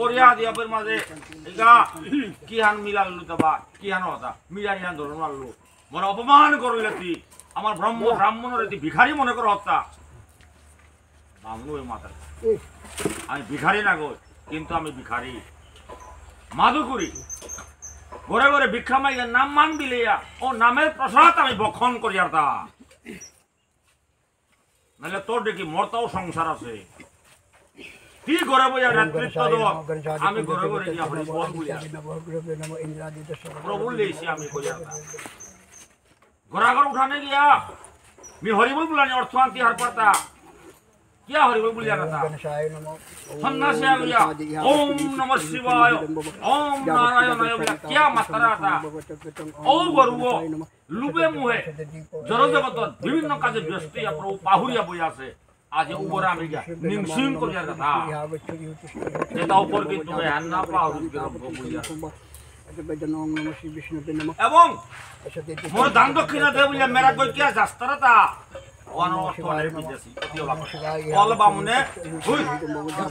পরিয়া দিয়াপের মাঝে এগা কি হান মিলালু তবা কি হান হতা মিলানি হান ধরে মারলু মনে অপমান করলে তুই আমার ব্রাহ্মণের তুই ভিখারি মনে করে হত্যা বামনু ওই মাথা আমি ভিখারি না গো কিন্তু আমি ভিখারি মাদু করি ঘরে ঘরে ভিক্ষা মাইয়া নাম মান দিলিয়া ও নামের প্রসাদ আমি বক্ষণ করি আর তা নাহলে তোর দেখি মরতাও সংসার আছে কি ঘরে বইয়া নেতৃত্ব দেব আমি ঘরে ঘরে গিয়া হরি বল বলিয়া প্রভু লেছি আমি কইয়া ঘোরা ঘর উঠানে গিয়া মি হরিবল বুলানি অর্থ আনতি হার পাতা क्या हरि बोल बोलिया था सन्यासी आ गया ओम नमः शिवाय ओम नारायणाय बोला क्या मात्रा था ओ गरुओ लुबे मुहे जरो जगत विभिन्न काजे व्यस्त या प्रभु पाहुरिया बया से आज ऊपर आ गया निंसिन को दिया था जेता ऊपर की तुम्हें अन्ना पाहुरी के रब को बोलिया एवं मोर दान दक्षिणा दे बोलिया मेरा कोई क्या शास्त्र था ওয়ান অর্থনের বিদেশি কল বামুনে হুই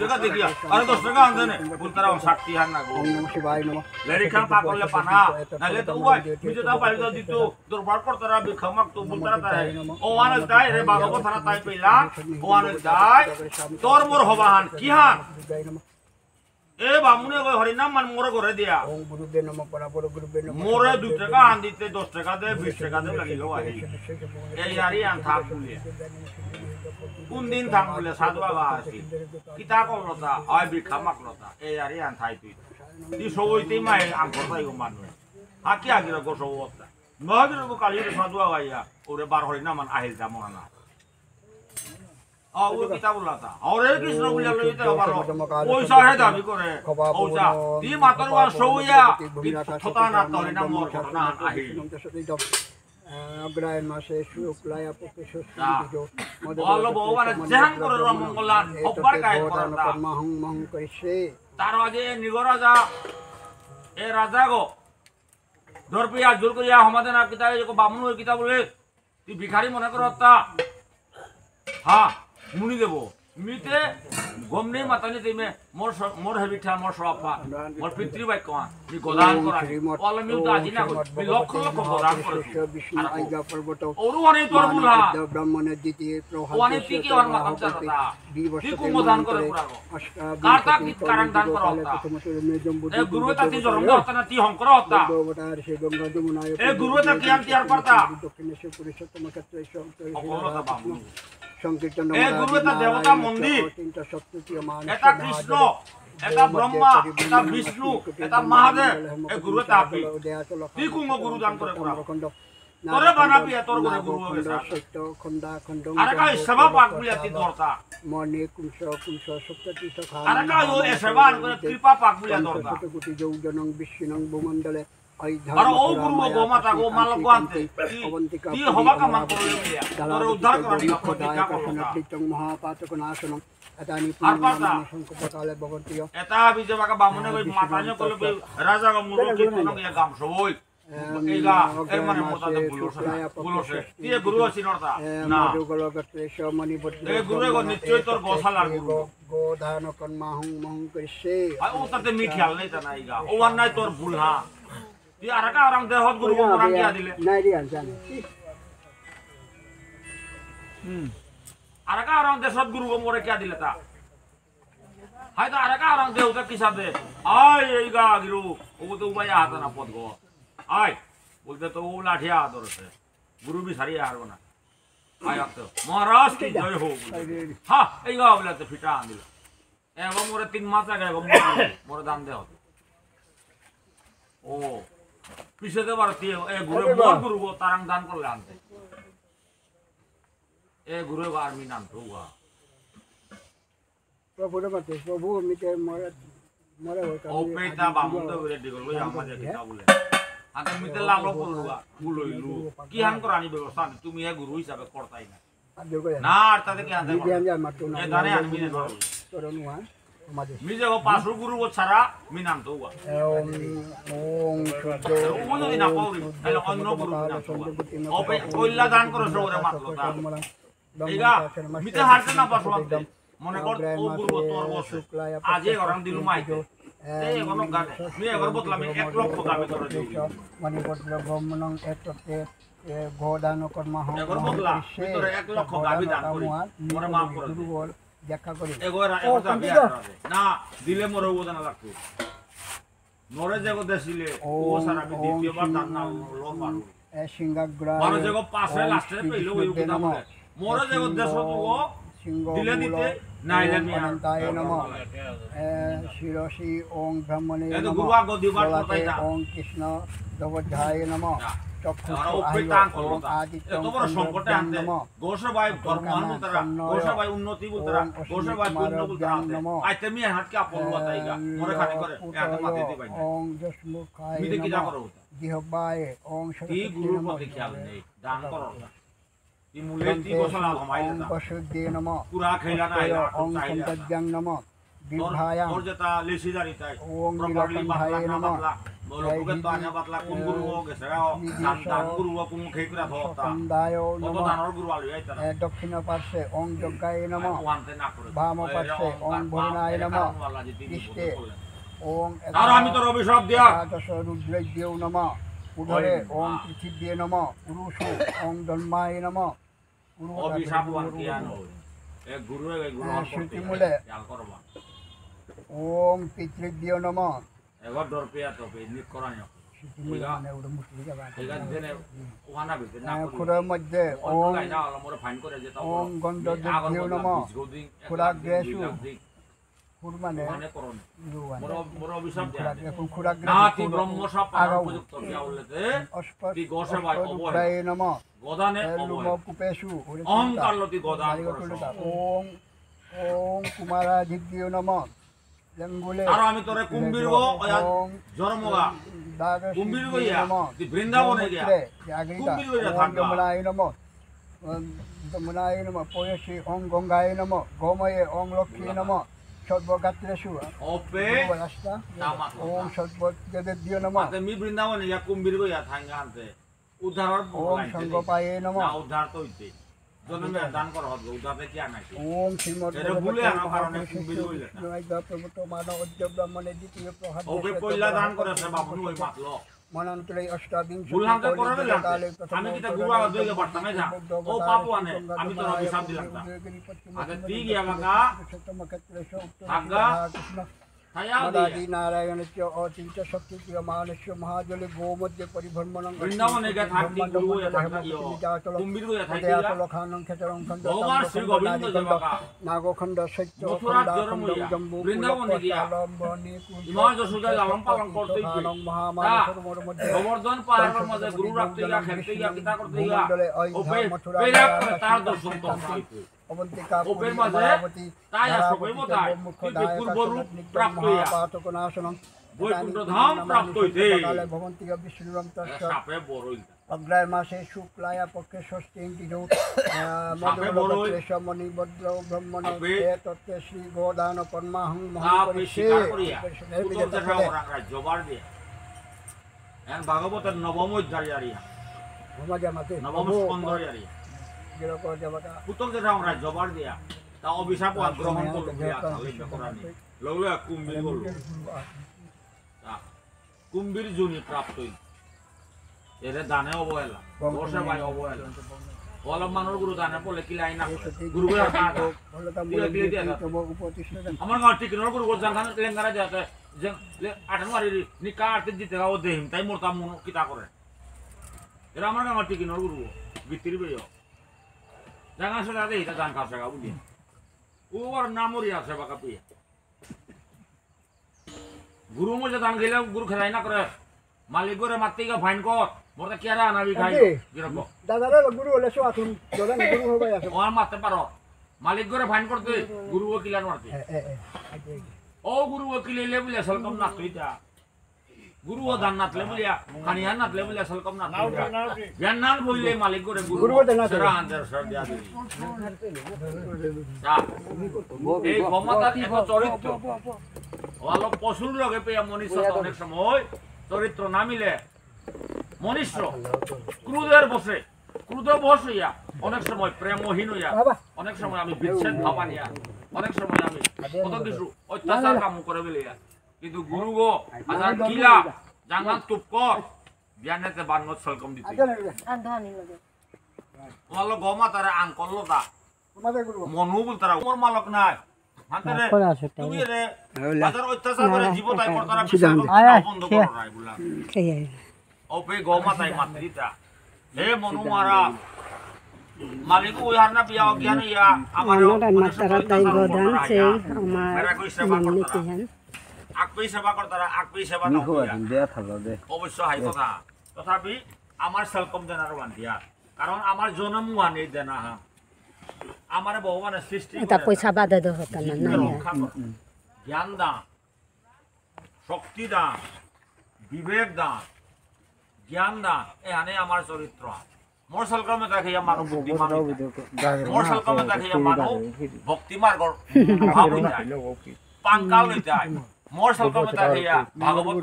জগা দেখিয়া আরে 10 টাকা আনদেনে বলতারা 60 হার না গো লেরি খান পা করলে পানা নালে তো ওই বিজে দাও পাইলো দিতো দরবার করতারা বিখমাক তো বলতারা তাই ও ওয়ান দাই রে বাগব থানা তাই পেলা ওয়ান দাই তোর মোর হবাহান কি হান এ বামুনে কই হরি নাম মান মোর করে দিয়া ওম গুরুবে নমঃ পরাপর গুরুবে নমঃ মোরে 2 টাকা আন দিতে 10 টাকা দে 20 টাকা দে লাগিলো আহি এই আরি আন থাক বলে কোন দিন থাক বলে সাধু বাবা আসি কিতা করলতা আই ভিক্ষা মাকলতা এই আরি আন থাই তুই সবইতে মাই আম করতাই গো মানু আকি আগির গো সবতা মহাবীর গো কালির সাধু আইয়া ওরে বার হরি নাম আহিল জামনা না वो किताब लाता और एक कृष्ण बोलिया लईते हमारो पैसा है दाबी करे पैसा ती मातरवा सोया ठता ना तोरे ना मोर घटना आही अग्रायण मासे शुक्लाया पकेशो जो बोलो भगवान जहान करे मंगला खबर काय करता महं महं कइसे तार आजे निगो राजा ए राजा गो दरपिया जुल करिया हमादे ना किताब को बामनु किताब बोले ती भिखारी मने करता हां मुनि देबो मिते गमने माताने तेमे मोर हेबिठा मोर सराफा मोर पितृ बाई कोआ नि गोदान करा ओला मिउ दाजी ना बि लक्ष लक्ष गोदान करे विष्णु आइगा पर्वत औरु अने तोर बुला ब्राह्मण द्वितीय प्रहार ओने ती के वर मातम चलता ती को गोदान करे पुरा कार्ता की कारण दान करता ए गुरु ताती जरम होता ना ती हंकर होता ए गुरु ताती हम तैयार करता दक्षिणेश्वर पुरुषोत्तम क्षत्रेश अकोलता बाबू সংকীর্তন এ গুরু এটা দেবতা মন্দির তিনটা শক্তি মান এটা কৃষ্ণ এটা ব্রহ্মা এটা বিষ্ণু এটা মহাদেব এ গুরু এটা আপনি কি কোন গুরু দান করে পুরা করে বানাবি তোর গুরু হবে সত্য খন্ডা খন্ড আরে কাই সেবা পাক বলি আতি দরতা মনে কুংশ কুংশ শক্তি সখা আরে কাই ও এ সেবা করে কৃপা পাক বলি দরতা কোটি যৌজনং বিষ্ণুং ভূমণ্ডলে আর ও গুরু গো মাতা গো মাল গো আনতে কি হবা কা মান করে লিয়া তোর উদ্ধার করানি প্রতিজ্ঞা করনা বিতং মহাপাতক নাশনং এতানি সংকটকালে ভগবতীয় এটা বিজবাকা বামনে কই মাতানে কইলে রাজা গো মুরো কীর্তন ইয়া গাম সবই এইগা এর মানে মোতাতে বুলছে তি গুরু আছি নরতা না গলগত্রেশ মনি বদ্র এ গুরু গো নিশ্চয় তোর গোশালার গুরু গোধান কর্মা হুং মহং কইছে আই ও তাতে মি খেয়াল নাই তা নাইগা ও আর নাই তোর ভুল হ্যাঁ তুই আরেকা আরাম দেহত গুরু গো মোরাম কিয়া দিলে নাই রি জানি আরেকা আরাম দেশত গুরু গো মোরে কিয়া দিলে তা হয়তো আরেকা আরাম দেহতা কি সাথে আই এইগা গুরু ও তো উবায়া হাত না পদ গো আই বলতে তো ও লাঠিয়া আদরছে গুরু বি সারিয়া হারবো না আই তো মহারাজ কি জয় হোক হ্যাঁ এইগা বলে তো ফিটা আন দিল এবং মোরে 3 মাস আগে মোরে দান দেহ ও পিছে দেবার দিয়ে এ গুরু গো তারাং দান করলে আনতে এ গুরু আর্মি নাম তো প্রভুর মতে প্রভু মিতে মরে মরে হইতা ও পেটা বামুন তো রেডি করব আমাদের কিতা বলে আগে মিতে লালো করলুয়া বুলইলু কি হান করানি ব্যবস্থা তুমি এ গুরু হিসাবে করতাই না না আর তাতে কি আনতে এ দানে আনবি না করনুয়া আমাদের মিজে ও পাশু গুরু ও ছাড়া মিনাম তো ওম শুদ্ধ ও যদি না পাউরি তাহলে অন্য গুরু নাম ও পে কইলা দান করো সরে মাতলতা এইগা মিতে হারতে না পাশওয়াতে মনে কর ও গুরু তোর বসে আজে গরম দিলু মাইতে এই কোনো গানে আমি এবার বদলাম 1 লক্ষ গাবে করে দিই মণিভদ্র ব্রহ্মণং এততে গোদান কর্মহ এবার বদলা ভিতরে 1 লক্ষ গাবি দান করি মোরে মাফ করে দিই দুর্বল ব্যাখ্যা করি এগোরা না দিলে মোরে ওদান লাগতো মোরে যেগো দেছিলে ও সারা আমি দ্বিতীয়বার দান না লো পারু সিংহাগ্রা মারো যেগো পাশে লাস্টে পেলো ওই ওদান মোরে যেগো দেশ তো দিলে দিতে নাইলে মি অনন্তায় নমঃ শিরসি ওং ব্রহ্মণে এই তো নমঃ গুরু আগো দিবার কথাই না ওং কৃষ্ণ দবধায় নমঃ আর ওপরে টান করো এত বড় সংকটে আনতে গোসবাই ধর্মহান বলতারা গোসবাই উন্নতি বলতারা গোসবাই পুণ্য বলতারা আইতে মি হাত কে আপন বতাইগা মোরে খানি করে এত মাতে দিবাই ওং যশমুখায় মি দেখি যা করো জিহ্বায় ওং কি গুরুর প্রতি খেয়াল নেই দান করো ই মূলে তি গোসলা ঘমাই ওং না বসুদ্ধে নমঃ পুরা খাইলা না ওং সন্তজ্ঞং নমঃ বিভায়াং তোর যেটা লেসিদারি তাই ওং প্রপারলি নীলকণ্ঠায় বাতলা না নমঃ বাতলা বলো বুকে তো আনা বাতলা কোন গুরু ও গেছে দান গুরু ও কোন খেই করে ধরতা সন্দায় কত নমঃ দানর গুরু আলু আইতা দক্ষিণ পার্শ্বে ওং যজ্ঞায় নমঃ ওয়ান্তে না করে বাম পার্শ্বে ওং বরুণায় নমঃ ইষ্টে ওং আর আমি তোর অভিশাপ দিয়া একাদশ রুদ্রজ্ঞেও নমঃ উদরে ওং পৃথিব্যে নমঃ পুরুষো ওং ধর্মায় নমঃ অভিশাপ ওয়ান্তিয়া নয় এ গুরু শ্রুতিমূলে খেয়াল করবা ওং পিতৃভ্যো নমঃ এবার ডর পেয়া তো পে নিক করানিও শ্রুতিমূলে মানে ওটা মুসলিম জায়গা ঠিক আছে দেনে ওহানা বিতে না করি খুরের মধ্যে ওং ওং লাইনা আলো মোরে ফাইন করে যেটা ওং গন্ধর্বভ্যো নমঃ খুরাগ্রেষু খুর মানে মানে করুন মানে মোর অভিশাপ দেয়া খুরাগ্রে না তি ব্রহ্ম সব পাওয়ার উপযুক্ত বিয়া বলতে তি গোসে ভাই অবয় অষ্টপদায় নমঃ গদানে লুম অবয় কুপেষু অহংকার লতি গদান ওং ওং কুমারাধিভ্যো নমঃ লঙ্গুলে আর আমি তোরে কুম্ভীর গো জরমগা কুম্ভীর গইয়া তুই বৃন্দাবনে গিয়া কুম্ভীর গইয়া থাকবা যমুনায় নমঃ যমুনায় নমঃ পয়সী ওং গঙ্গায় নমঃ গোময়ে ওং লক্ষ্মী নমঃ সর্বগাত্রেষু ওপে রাস্তা নামা ওং সর্বদেভ্যো নমঃ আতে মি বৃন্দাবনে গিয়া কুম্ভীর গইয়া থাঙ্গা আনতে উদ্ধার ওং সঙ্গপায়ে নমঃ না উদ্ধার তো হইতে জন্মে দান করা হবে উদ্ধারে কি আনাইছে ওং শ্রীমৎ এটা ভুলে আনা কারণে কুম্ভীর গইলা প্রভূত মানব অদ্য ব্রহ্মণে দ্বিতীয় প্রহার ওপে কইলা দান করেছে বাবু ওই মাতলো মনান্তরে অষ্টাবিংশ ভুলহামতে করে দিলাম আমি কিটা গুরু আগে দইগে পারতাম না ও পাপু আনে আমি তো অভিশাপ দিলাম না আগে ঠিক গিয়া বাকা আগা ছায়া দিয়া আদি নারায়ণস্য অচিন্ত শক্তি মানস্য মহাজলে গোমধ্যে পরিভ্রমণং বৃন্দাবনে গিয়া থাকতি গুরু হইয়া থাকতা ইয়ো কুম্ভীর হইয়া থাকতি লখানং ক্ষেত্রং খণ্ড ভগবান শ্রী গোবিন্দ জবাকা নাগখণ্ড সত্য মথুরা জন্ম হইয়া বৃন্দাবনে গিয়া ইমা যশোদা লালন পালন করতে গিয়ে গোবর্ধন পাহাড়ের মধ্যে গুরু রাখতে গিয়া খেলতে গিয়া পিতা করতে গিয়া ওপে পেরা করে তার দর্শন করতে অবন্তিকা ওপের মাঝে তাই আসবে বোধহয় কিন্তু পূর্ব রূপ প্রাপ্ত হইয়া বৈকুণ্ঠ ধাম প্রাপ্ত হইতে ভবন্তিকা বিষ্ণুরম তস্য সাপে বড়ই অগ্রায় মাসে শুক্লায়া পক্ষে ষষ্ঠী তিথৌ মণিভদ্র ব্রহ্মণ তত্ত্বে শ্রী গোদান কর্মাহং জবার দিয়ে ভাগবতের নবম অধ্যায় জারিয়া নবম স্কন্ধ জারিয়া পুতক যেটা আমরা জবার দিয়া তা অভিশাপ গ্রহণ করলো লগলো কুম্ভীর করলো কুম্ভীর জুনি প্রাপ্ত এরে দানে অবহেলা বসে ভাই অবহেলা অলপ মানুষ গুরু দানে পড়লে কি লাইন গুরু আমার গাঁর ঠিক গুরু জানখান লেঙ্গারা যাতে যে আঠান মারি নিকা আর্থিক দিতে ও দেহিম তাই মোরতা মন কিতা করে এরা আমার গাঁর ঠিক গুরু ভিত্তির বেয় জানা সেটা দেই তা দান খাসা বুঝি ওর নামরি আছে বাকা পিয়ে গুরু মজা দান গেলে গুরু খেলাই না করে মালিক করে মারতে গিয়ে ফাইন কর মোরটা কেরা আনাবি খাই যেরকম দাদারা গুরু হলে সো আতুন দাদা গুরু হবে আছে ওর মারতে পারো মালিক করে ফাইন করতে গুরু ওকিলার মারতে ও গুরু ওকিল এলে বলে সলকম না তুইটা গুরু ও দান নাতলে বলিয়া খানিয়া নাতলে বলিয়া সলকম না জ্ঞান নাল বইলে মালিক করে গুরু সেরা আন্দার সর দিয়া দিই এই ক্ষমতার এত চরিত্র ভালো পশুর লগে পেয়ে মনুষ্য অনেক সময় চরিত্র না মিলে মনুষ্য ক্রোধের বসে ক্রোধ বস হইয়া অনেক সময় প্রেমহীন হইয়া অনেক সময় আমি বিচ্ছেদ ভাবা নিয়া অনেক সময় আমি কত কিছু অত্যাচার কাম করে বেলিয়া কিন্তু গুরু গো আজার কিলা জাঙ্গান তুপকর বিয়ানেতে বান্নত সলকম দিতে তোমার গমা তারা আঙ্কল দা মনু বল তারা ওর মালক নাই হাতেরে তুমি রে বাজার অত্যাচার করে জীবতাই করতারা বন্ধ করো নাই বলা ওপে গমা তাই মাতৃতা হে মনু মারা মালিক ওই হারনা বিয়া অজ্ঞান ইয়া আমার মাতারা তাই গদান সেই আমার মন্নিতিহান আকপি সেবা করতারা আকপি সেবা অবশ্য হাই কথা তথাপি আমার সেলকম দেনার বান্ধিয়া কারণ আমার জন্ম ওয়ানি দেনা হা আমার ভগবানের সৃষ্টি এটা পয়সা বাদে দে হতা না না জ্ঞান দান শক্তি দান বিবেক দান জ্ঞান দান এখানে আমার চরিত্র মোর সেলকমে দেখিয়া মানব বুদ্ধিমান মোর সেলকমে দেখিয়া মানব ভক্তি মার্গ ভাব যায় পাঙ্কাল হয়ে যায় মোর সেলকমে দেখিয়া ভাগবত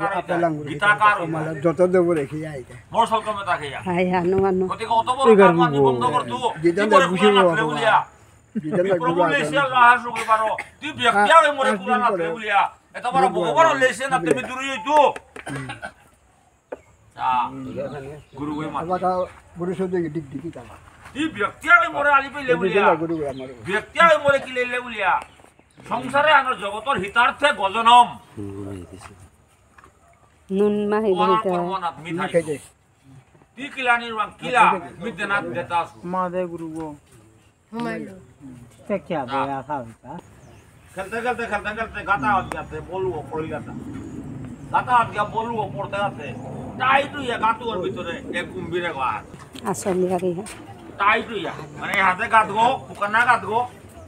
গীতাকার যত দেব রেখে যায় মোর সেলকমে দেখিয়া হাই হানো হানো গতিকে অত বড় কাম আমি বন্ধ করতো গীতার বুঝে রাখলে বলিয়া প্রভু লেসিয়া লাহা সুগে পারো তুই ব্যক্তি আগে মরে কুরআন রাখলে বলিয়া এত বড় ভগবান লেসে না তুমি দূরে হইতো তা গুরু ওই মা গুরু সদে ডিক ডিকি তা তুই ব্যক্তি আগে মরে আলি পেলে বলিয়া ব্যক্তি আগে মরে কি লেলে বলিয়া সংসারে আনো জগতর হিতার্থে গজনম নুন মাহি বইতা তুই কিলা নির্বাণ কিলা মিতেনাথ দেতাস মাদে গুরু গো হুমায়ুন তে क्या बोया था बेटा খেলতে খেলতে খেলতে খেলতে গাতা হাত যাতে বলবো পড়ে গাতা গাতা হাত গিয়া বলবো পড়তে যাতে টাইট হইয়া গাতুর ভিতরে এক কুম্ভীরে গাছ আসলে আরে টাইট হইয়া মানে হাতে গাতগো কুকানা গাতগো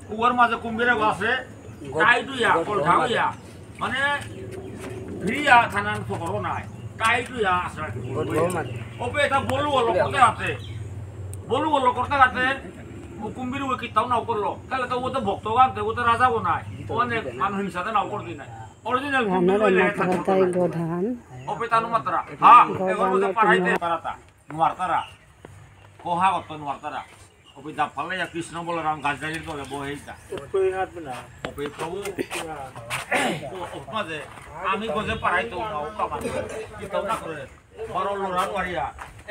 কুয়ার মাঝে কুম্ভীরে গাছে টাইট হইয়া কলঠা হইয়া মানে ফিরিয়া থানার খবরও নাই টাইট হইয়া আসা ওপে এটা বলবো করতে হাতে বলবো করতে হাতে কুম্ভীর ওই কিতাও নাও করলো তাহলে তো ও তো ভক্ত গানতে ও তো রাজাও নাই অনেক মানুষ হিংসাতে নাও করতে নাই অরিজিনাল কুম্ভীর হইলে তাই গধান ওপে তানু মাত্রা হ্যাঁ এবার ওটা পারাইতে পারাতা নোয়ারতারা কোহা গত নোয়ারতারা ওপে দা ফালে যা কৃষ্ণ বলরাম গাছগালির করে বহেইতা कोई हाथ बना ওপে প্রভু ওপমাজে আমি গজে পারাইতো না ও কামান কিতাও না করে বড় লোরা ওয়ারিয়া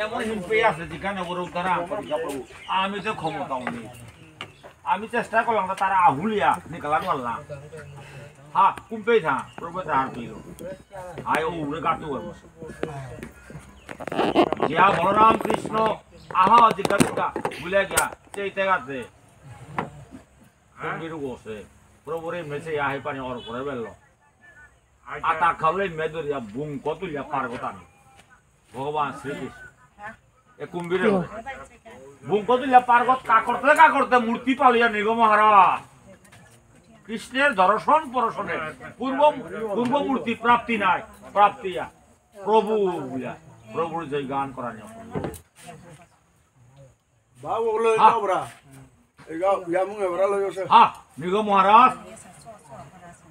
এমন হিমপে আছে যেখানে ওর উদ্ধারা করিয়া প্রভু আমি তো ক্ষমতাও নেই আমি চেষ্টা করলাম তারা আহুলিয়া নিকালান মারলাম হ্যাঁ কুম্পে থা প্রভু তাহার পিল আয় ও উড়ে গাতু জিয়া বলরাম কৃষ্ণ আহা জিজ্ঞাসা ভুলে গিয়া চেইতে গাতে কুম্ভীর গোসে প্রভুরে মেসে আহে পানি অর করে বেললো আতা খাওলে মেদরিয়া বুং কতুলিয়া পার গোতানি ভগবান শ্রীকৃষ্ণ এ কুম্ভীরে বুং কতুলিয়া পার গত কা করতে মূর্তি পালিয়া নিগম মহারাজ কৃষ্ণের দর্শন পরশনে পূর্ব মূর্তি প্রাপ্তি নাই প্রাপ্তিয়া প্রভু বুলা প্রভুর জয় গান করা নিয়ম বাবু ওগুলো এবরা এগা ইয়ামু এবরা লইছে হ্যাঁ নিগম মহারাজ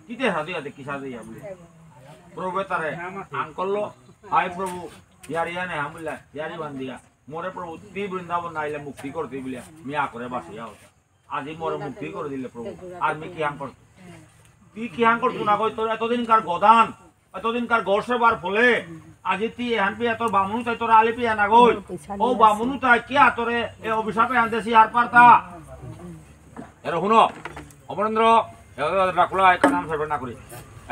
কিতে হাতে হাতে কিসা দিয়া বলে প্রভু তারে আঙ্কল হাই প্রভু ইয়ারিয়া নে হামলা ইয়ারি বান্দিয়া মোরে প্রভু তি বৃন্দাবন নাইলে মুক্তি করতে বলে মিয়া করে বাসিয়া হতো আজি মোরে মুক্তি করে দিলে প্রভু আর মি কি আঙ্কল তুই কি আঙ্কল তুনা কই তোর এতদিনকার গদান এতদিনকার গর্ষবার ফলে আজি তুই এহান পিয়া তোর বামুন তাই তোর আলি পিয়া না গই ও বামুন তাই কি তোরে এ অভিশাপে আনতেছি আর পারতা এর শুনো অমরেন্দ্র রাখলো এক নাম সার্ভে না করি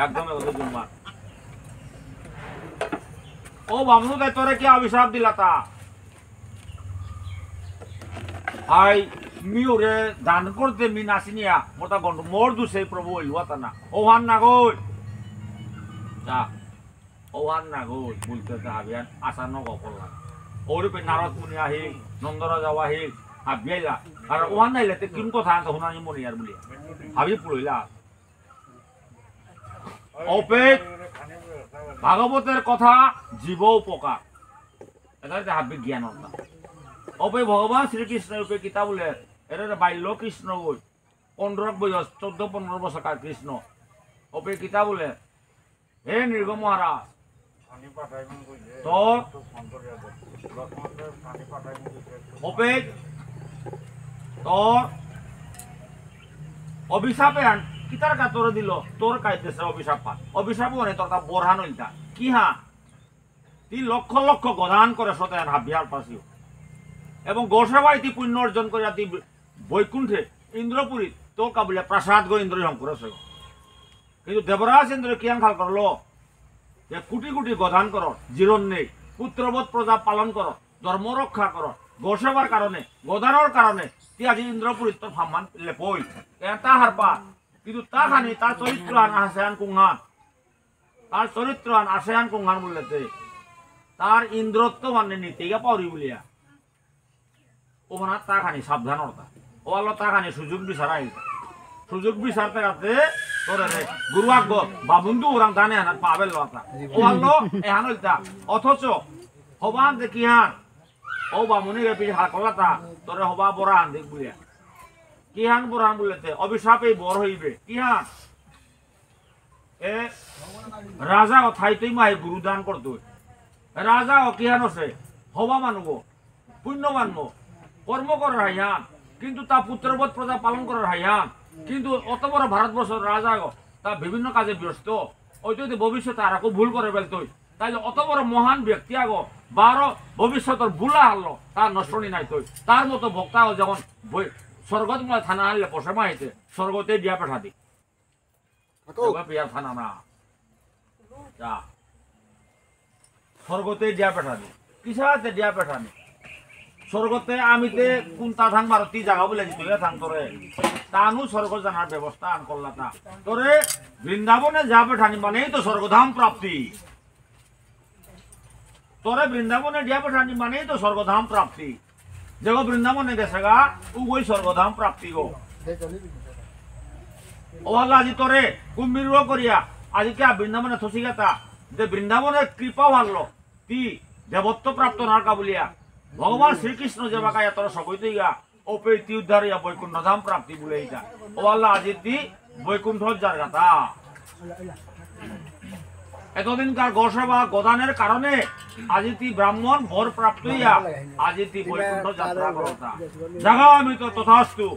একদম ওদের জুম্মা ও বামুন তাই তোরে কি অভিশাপ দিলা তা হাই মিউরে দান করতে মি নাসিনিয়া মোটা গন্ড মোর দু সেই প্রভু হইওয়াতা না ও হান না গই যা ওহান না গই বলতে হাবিয়ান আশা নগ করলাম ওরে পে নারদ মুনি আহিল নন্দরাজা আহিল হাবিয়াইলা আর ওহান নাইলে তে কিন কথা আনতে হুনানি মনি আর বলি হাবি পুরইলা ওপে ভাগবতের কথা জীব উপকার এটা হাবি জ্ঞান না ওপে ভগবান শ্রীকৃষ্ণ ওপে কিতা বলে এর বাল্য কৃষ্ণ গই 15 বয়স 14-15 বছর কৃষ্ণ ওপে কিতা বলে হে নির্গম মহারাজ তোর অভিশাপে কিতার কা তোর দিল তোর কাইতেছে অভিশাপ পা অভিশাপ মানে তোর তা বোরহান হইতা কি হা তুই লক্ষ লক্ষ গদান করে শতায়ন হাবিয়ার পাশিও এবং গোসাবাই তুই পুণ্য অর্জন করে তুই বৈকুণ্ঠে ইন্দ্রপুরী তো কাবুলিয়া প্রাসাদ গো ইন্দ্র শঙ্কর আছে কিন্তু দেবরাজ ইন্দ্র কিয়ান খাল করলো যে কোটি কোটি গদান করো জীবন নেই পুত্রবোধ প্রজা পালন করো ধর্ম রক্ষা করো গোসেবার কারণে গদানোর কারণে তুই আজি ইন্দ্রপুরী তোর সম্মান লেপই তা হারপা কিন্তু তা খানি তার চরিত্র আন আসায়ান কুংহান তার চরিত্র আন আসায়ান কুংহান বললেতে তার ইন্দ্রত্ব মানে নীতিগা পাউরি বলিয়া ওখানে তা খানি সাবধান অর্থা ও আল্লাহ তা খানি সুযোগ বিচারাই সুযোগ বিচারতে কাতে তোরে রে গুরু আগ বাবুন্দু ওরাং দানে আনার পাবেল লতা ও আল্লাহ এহান হইতা অথচ হবান দেখি হান ও বামুনি রে পিছে হার করলাতা তোরে হবা বরান দেখ বুলিয়া কি হান বরান বললেতে অভিশাপে বর হইবে কি হান এ রাজা কথাই তুই মাই গুরু দান করতো রাজা ও কি হান আছে হবা মানব পুণ্য মানব কর্ম করার হাইয়ান কিন্তু তা পুত্রবোধ প্রজা পালন করার হাইয়ান কিন্তু অত বড় ভারতবর্ষের রাজা তা বিভিন্ন কাজে ব্যস্ত ওই যদি ভবিষ্যতে আর একটু ভুল করে ফেলতই তাইলে অত বড় মহান ব্যক্তি আগো 12 ভবিষ্যতের ভুলা হারলো তার নষ্টনি নাই তৈ তার মতো ভক্তা যখন স্বর্গত থানা আনলে পশে মাইতে স্বর্গতে দিয়া পেঠা দি পিয়া থানা না যা স্বর্গতে দিয়া পেঠা দি কিসাতে দিয়া পেঠা নি স্বর্গতে আমিতে কোনটা থাং মারতি জায়গা বলে দিতে থাং তোরে তানু স্বর্গ জানার ব্যবস্থা আন করলা তা তোরে বৃন্দাবনে যাবে ঠানি মানেই তো স্বর্গধাম প্রাপ্তি তোরে বৃন্দাবনে যাবে ঠানি মানেই তো স্বর্গধাম প্রাপ্তি যেগো বৃন্দাবনে গেছে গা ওই স্বর্গধাম প্রাপ্তি গো ও আল্লাহ আজি তোরে কুম্ভীর করিয়া আজি কে বৃন্দাবনে থসি গেতা যে বৃন্দাবনের কৃপা ভালো তি দেবত্ব প্রাপ্ত নারকা বলিয়া ভগবান শ্রীকৃষ্ণ যে বাকায়া তোর সকইতেই গা ওপে তি উদ্ধারিয়া বৈকুণ্ঠ ধাম প্রাপ্তি বলে এইটা ও আল্লাহ আজি তি বৈকুণ্ঠ যার গাতা এতদিনকার গোসেবা গদানের কারণে আজি তি ব্রাহ্মণ বর প্রাপ্ত হইয়া আজি তি বৈকুণ্ঠ যাত্রা করতা জাগা আমি তো তথাস্তু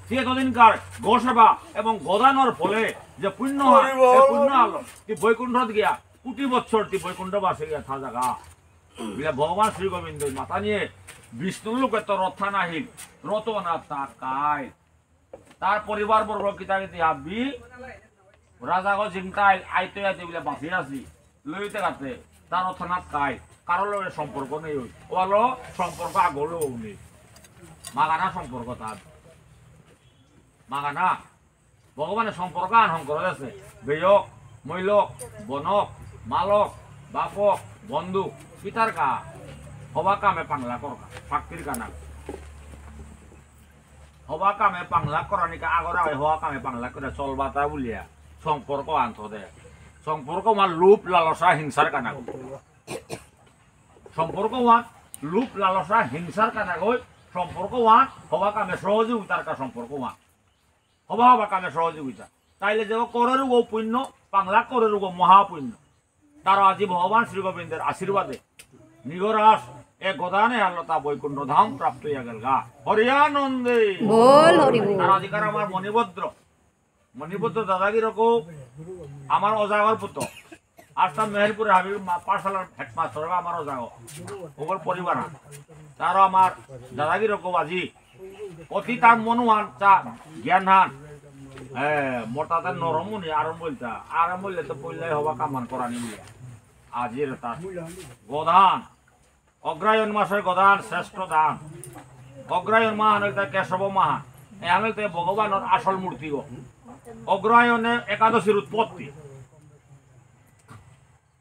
তুই এতদিনকার গোসেবা এবং গদানোর ফলে যে পুণ্য হলো তুই বৈকুণ্ঠত গিয়া কোটি বছর তুই বৈকুণ্ঠ বাসে গিয়া থা জাগা ভগবান শ্রী গোবিন্দ মাথা নিয়ে বিষ্ণু লোকে তো রথা নাহিল রত না তাকায় তার পরিবার বর্গ কিতাকে আবি রাজা গো জিমটাই আইতে আইতে বলে বাঁচি আসি লইতে কাতে তার রথনাথ কায় কারোর লগে সম্পর্ক নেই ও হলো সম্পর্ক আগলেও নেই মাগানা সম্পর্ক তার মাগানা ভগবানের সম্পর্ক আনহন করে আছে বেয়ক মৈলক বনক মালক বাপক বন্ধু পিতার কা হবা কামে পাংলা করকা ফাক্তির কানা হবা কামে পাংলা করানিকা আগরা হওয়া কামে পাংলা করে চলবাতা বলিয়া সম্পর্ক আনত দে সম্পর্ক মার লোভ লালসা হিংসার কানা সম্পর্ক ওয়ান লোভ লালসা হিংসার কানা গই সম্পর্ক ওয়ান হবা কামে সহযোগিতার কা সম্পর্ক ওয়ান হবা কামে সহযোগিতা তাইলে যে করের ও পুণ্য পাংলা করের ও মহাপুণ্য তার আজি ভগবান শ্রী গোবিন্দের আশীর্বাদে নিগরাস এ গদানে আল্লতা বৈকুণ্ঠ ধাম প্রাপ্ত হইয়া গেল গা হরিয়ানন্দে বল হরি বল আর অধিকার আমার মণিভদ্র দাদাগির আমার অজাগর পুত্র আসাম মেহেরপুরে হাবিব পাঠশালার হেডমাস্টার আমার অজাগ ওগর পরিবার তার আমার দাদাগির আজি অতি তার মনুহান চা জ্ঞান হান মোটাতে নরমুনি আরম বলতা আরম বললে তো পইলাই হবা কামান করানি বলিয়া আজির তার গোধান অগ্রায়ণ মাসের গোধান শ্রেষ্ঠ দান অগ্রায়ণ মাহান হইতে কেশব মাহান এহান হইতে ভগবানের আসল মূর্তি গো অগ্রায়ণে একাদশীর উৎপত্তি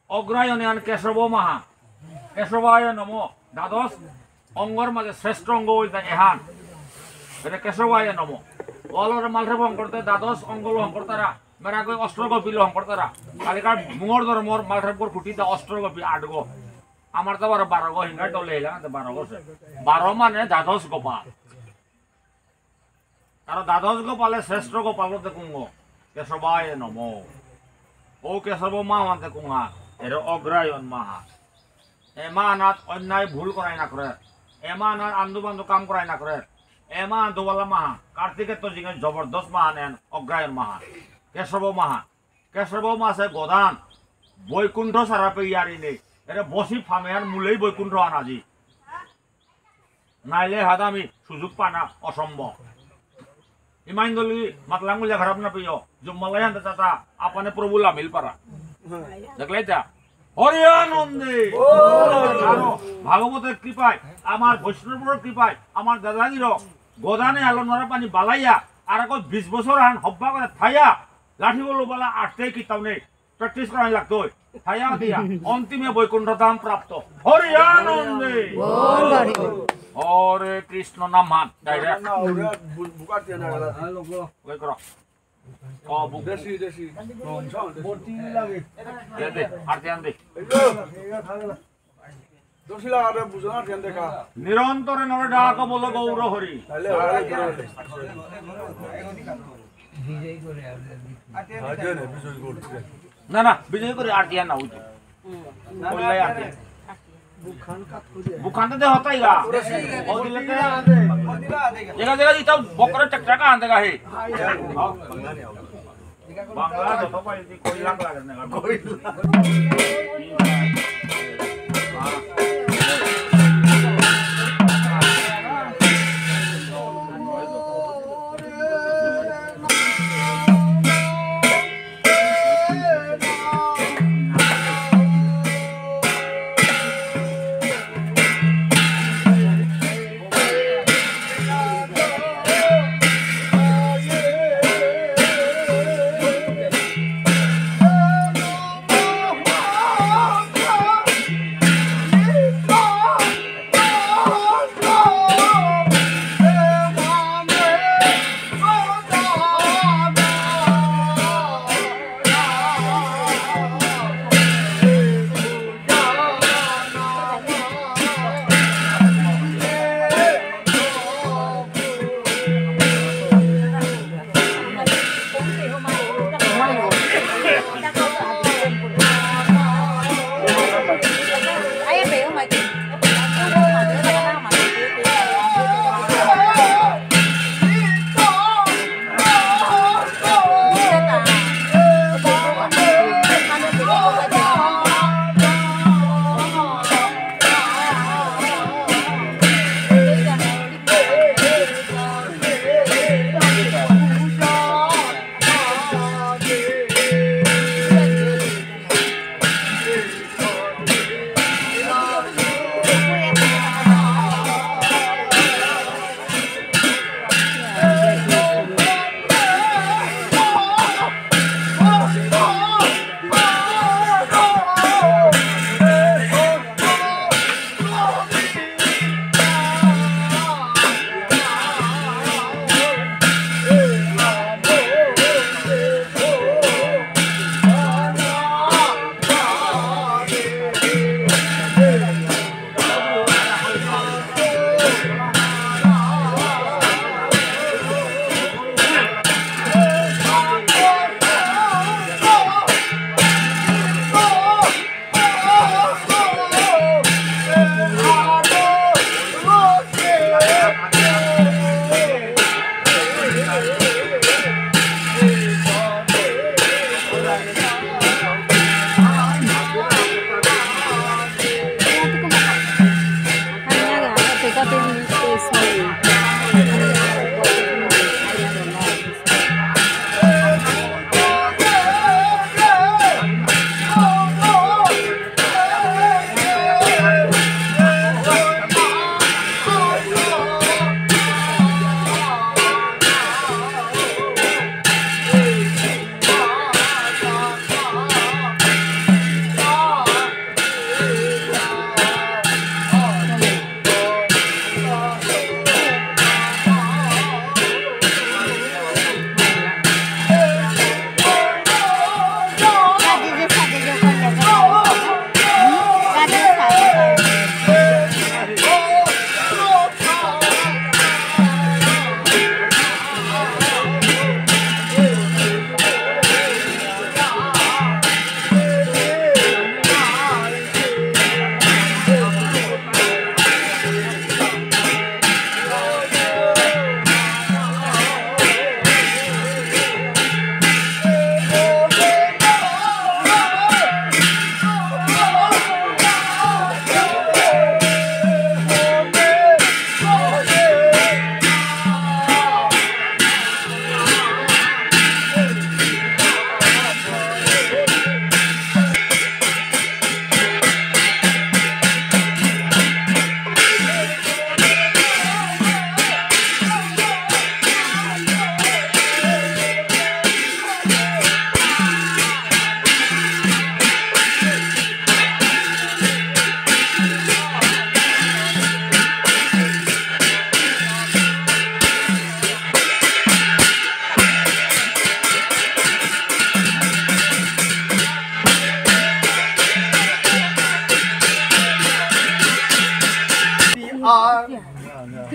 অগ্রায়ণে আন কেশব মাহা কেশবায় নম দ্বাদশ অঙ্গর মাঝে শ্রেষ্ঠ অঙ্গ হইতে এহান এটা কেশবায় নম অলর মালরে ভং করতে দ্বাদশ অঙ্গ লহং করতারা মেরা কই অষ্টগোপী লহং করতারা কালিকার মুঙর ধর্মর মালরে পর কুটিতে অষ্টগোপী 8 গো আমার তো 12 গো হিঙ্গা টলে এলা 12 গো 12 মানে দ্বাদশ গোপাল আর দ্বাদশ গোপালে শ্রেষ্ঠ গোপাল দেখুঙ্গ কেশবায় নম ও কেশব মা মানতে কুঙ্গা এর অগ্রায়ণ মাহা এ মানাত অন্যায় ভুল করাই না করে এ মানাত আন্দু বান্দু কাম করাই না করে এমা দোবালা মাহা কার্তিকের তো জিগে জবরদস্ত মাহা নেন অগ্রায়ণ মাহা কেশব মাহা কেশব মাসে গদান বৈকুণ্ঠ সারা পেয়ারি নেই এটা বসি ফামেয়ার মূলেই বৈকুণ্ঠ আনাজি নাইলে হাত আমি সুযোগ পানা অসম্ভব ইমান গলি মাতলাঙ্গুলিয়া খারাপ না পেয় জুম্মালাই হাতে চাতা আপনে প্রভু লামিল পারা দেখলে তা হরিয়ানন্দে ভাগবতের কৃপায় আমার বৈষ্ণবের কৃপায় আমার দাদাগির গদানে আলোনার পানি বালাইয়া আর এখন 20 বছর হান হব্বা করে থাইয়া লাঠি বলো বলা আটটাই কিতাব নেই প্র্যাকটিস করা লাগতো থাইয়া দিয়া অন্তিমে বৈকুণ্ঠ ধাম প্রাপ্ত হরিয়ানন্দে হরে কৃষ্ণ নাম মান ডাইরেক্ট ওই করো ও বুক দেশি দেশি বর্তি লাগে দে আর ধ্যান দে দশি লাগাতে বুঝো না ধ্যান দেখা নিরন্তরে নরে ডাক বল গৌর হরি তাহলে না না বিজয় করে আর ধ্যান না হইতো বললাই আর ধ্যান बुखान दे होता ही गा और दिले के जगह जगह जी तब बकरे टकरा का आंदे का है बांग्ला तो पाई थी कोई लाग लगने का कोई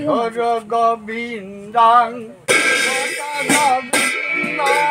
হর গোবিন্দাং গোবিন্দাং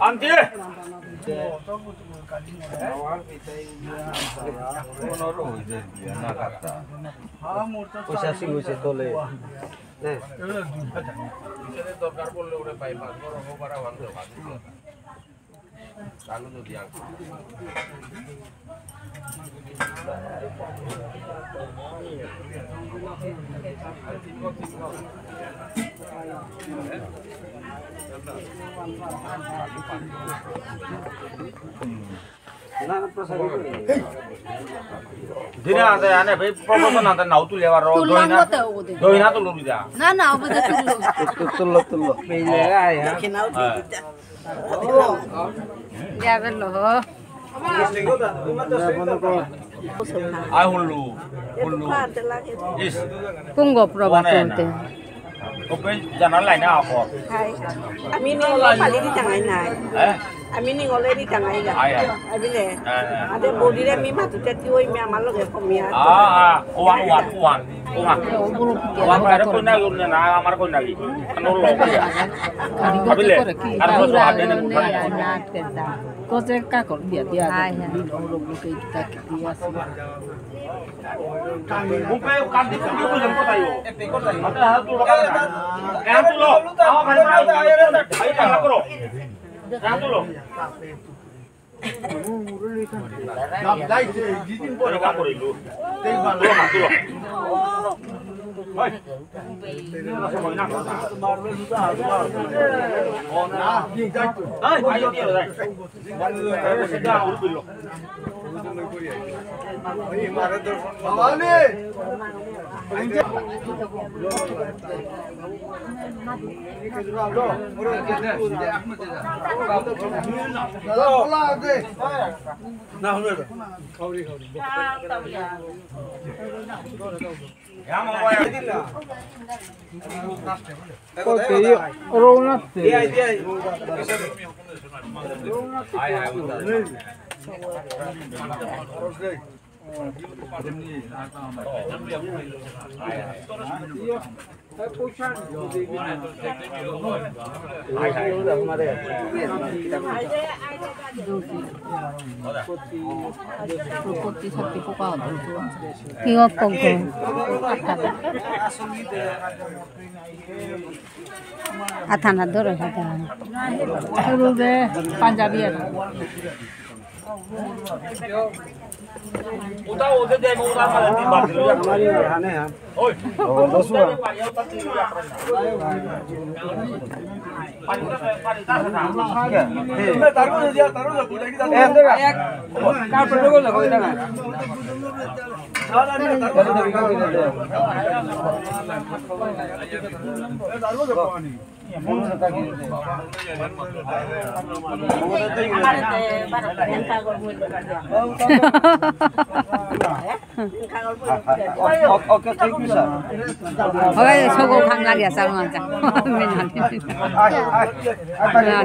Anti. পয়সা সিংহছে তোলে দরকার পড়লে ওরে বাইপাস বড় হোপারা ভাঙতে চালু যদি Dina ada ane be promotion ada nau tu lewat road doina tu lu dia. Na na apa tu তুলো পেলে আয়া ya bello Ai hulu. Is pungo proba tu Open jangan lain apa? Hai. Amin ni ngoleh paling di tangan nai. Amin ni ngoleh di tangan iga. Amin le. Ada body le mi matu jadi oi mi amal lo ke komia. Uang. Uang ada pun nak guna na amar pun lagi. Kanul lo. Tapi le. Harus ada yang bukan. Kau cakap kau dia. Hai. Bukan kanti kanti pun jemput ayo. Mata hal tu lokal. Yang tu lo. Awak kan mahu. Ayo jangan kro. Yang tu lo. Boleh kamu dulu. Lo mati lo. Hei. Masuk mana? Oh nah. Ayo dia dah. Sedang urut dulu. Iwa pogo. Athana doro hata. Uru de Punjabi ada. Udah deh mau lama nanti baru. Oi. Okay, thank you, sir. Oke, sogo kangar ya sarung aja.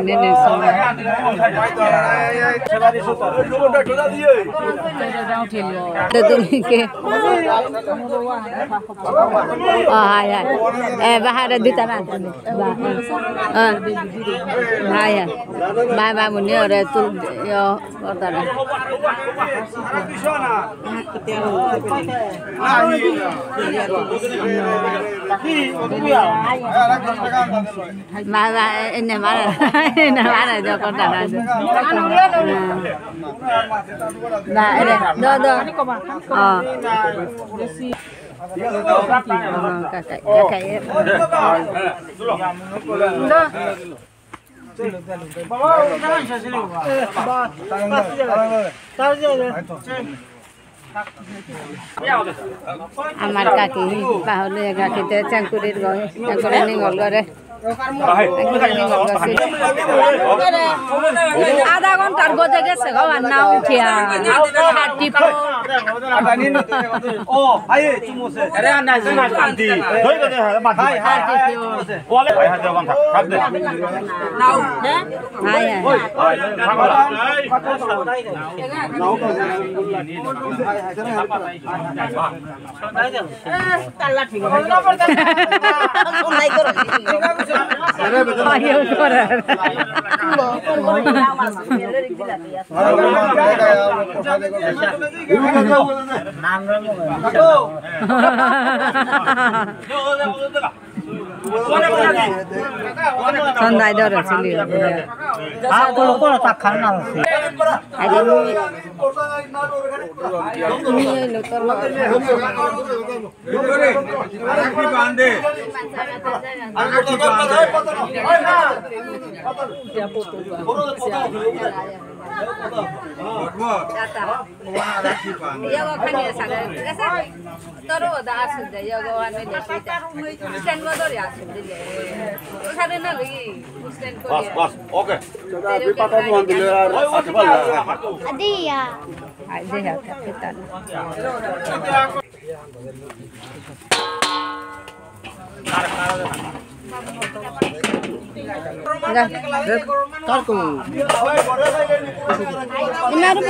Nene semua. Betul ke? Oh ya. Bahar di tanah. Ya. Bye munnya ada tuh yo kota. Mana ini mana Joko tanah. Nah ini, do. Oh. Kakak. Amar kaki, bahulnya kaki itu cangkurit goy, cangkurit ni ngol gore. आधा घंटा गोजे गेছে গো না উঠিয়া হাটিপো ও ভাই চুমুছে আরে না না শান্তি ধই গদে মাটি বলে ভাই হাতে কোন থাক থাক দে নাও হ্যাঁ হাই ওই থাকো নাও কাল্লা ঠিক আছে নাই করো Ayo correr. Sondai doro sili. Kalau tak kenal sih. Ada ni lutor lo. Bos, oke. Adia. Adia kita. Cara Ini ada